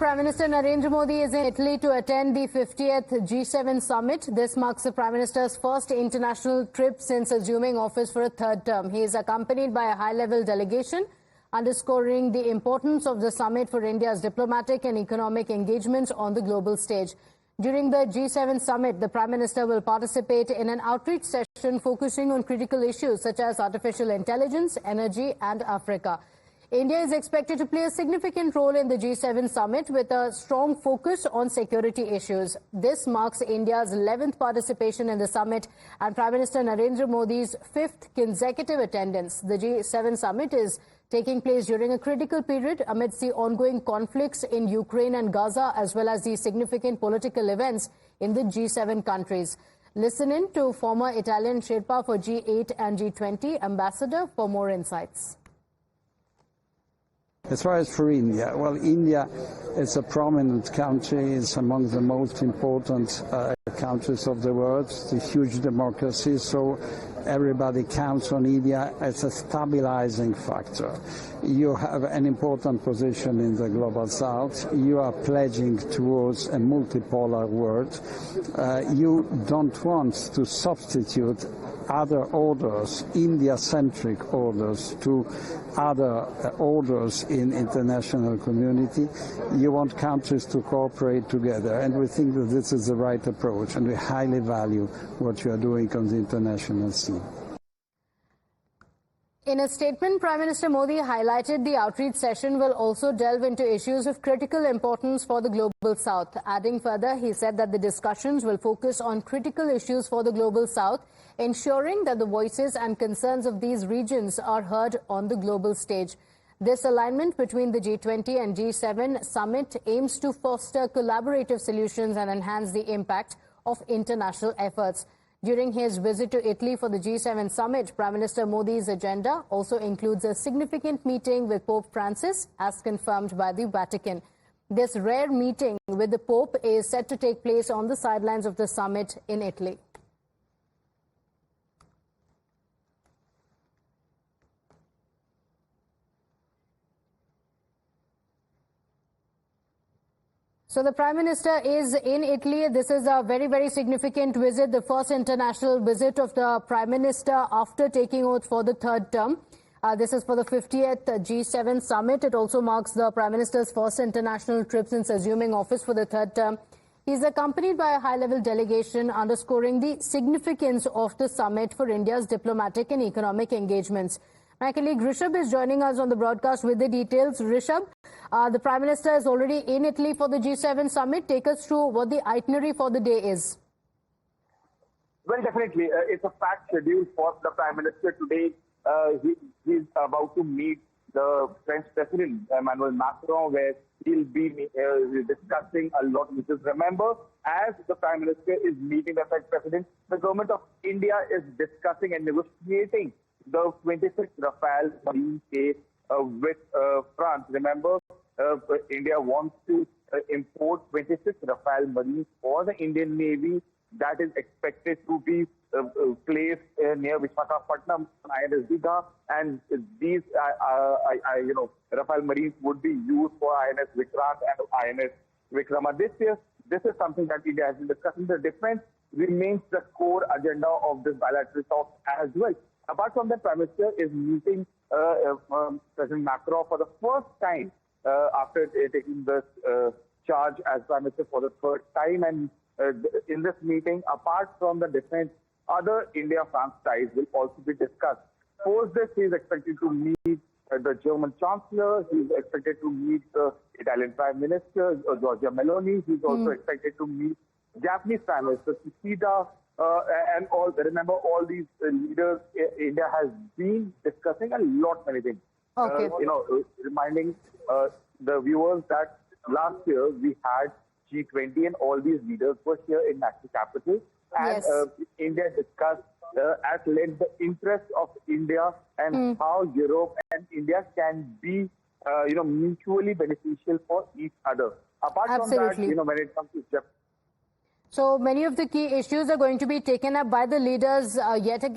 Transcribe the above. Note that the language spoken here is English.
Prime Minister Narendra Modi is in Italy to attend the 50th G7 summit. This marks the Prime Minister's first international trip since assuming office for a third term. He is accompanied by a high-level delegation, underscoring the importance of the summit for India's diplomatic and economic engagements on the global stage. During the G7 summit, the Prime Minister will participate in an outreach session focusing on critical issues such as artificial intelligence, energy and Africa. India is expected to play a significant role in the G7 summit with a strong focus on security issues. This marks India's 11th participation in the summit and Prime Minister Narendra Modi's 5th consecutive attendance. The G7 summit is taking place during a critical period amidst the ongoing conflicts in Ukraine and Gaza, as well as the significant political events in the G7 countries. Listen in to former Italian Sherpa for G8 and G20 ambassador for more insights. As far as for India, well, India is a prominent country. It's among the most important countries of the world. It's a huge democracy, so everybody counts on India as a stabilizing factor. You have an important position in the global south. You are pledging towards a multipolar world. You don't want to substitute other orders, India-centric orders, to other orders in international community. You want countries to cooperate together, and we think that this is the right approach, and we highly value what you are doing on the international scene. In a statement, Prime Minister Modi highlighted the outreach session will also delve into issues of critical importance for the global south. Adding further, he said that the discussions will focus on critical issues for the global south, ensuring that the voices and concerns of these regions are heard on the global stage. This alignment between the G20 and G7 summit aims to foster collaborative solutions and enhance the impact of international efforts. During his visit to Italy for the G7 summit, Prime Minister Modi's agenda also includes a significant meeting with Pope Francis, as confirmed by the Vatican. This rare meeting with the Pope is set to take place on the sidelines of the summit in Italy. So the Prime Minister is in Italy. This is a very, very significant visit, the first international visit of the Prime Minister after taking oath for the third term. This is for the 50th G7 summit. It also marks the Prime Minister's first international trip since assuming office for the third term. He is accompanied by a high-level delegation underscoring the significance of the summit for India's diplomatic and economic engagements. My colleague Rishabh is joining us on the broadcast with the details. Rishabh, the Prime Minister is already in Italy for the G7 summit. Take us through what the itinerary for the day is. Well, definitely. It's a packed schedule for the Prime Minister today. He's about to meet the French President, Emmanuel Macron, where he'll be discussing a lot. Because remember, as the Prime Minister is meeting the French President, the government of India is discussing and negotiating the 26th Rafale Marine case with France. Remember, India wants to import 26 Rafale Marines for the Indian Navy. That is expected to be placed near Visakhapatnam, INS Digha, and these, Rafale Marines would be used for INS Vikrant and INS Vikramaditya. This is something that India has been discussing. The defense remains the core agenda of this bilateral talk as well. Apart from that, Prime Minister is meeting President Macron for the first time after taking this charge as Prime Minister for the third time. And in this meeting, apart from the defense, other India-France ties will also be discussed. Post this, he is expected to meet the German Chancellor. He is expected to meet the Italian Prime Minister, Giorgia Meloni. He is also expected to meet Japanese Prime Minister Kishida. And remember, all these leaders, India has been discussing many things. Okay. Reminding the viewers that last year we had G20 and all these leaders were here in national capital. And Yes. India discussed at length the interest of India and how Europe and India can be, mutually beneficial for each other. Apart Absolutely. from that, when it comes to Japan. So many of the key issues are going to be taken up by the leaders yet again.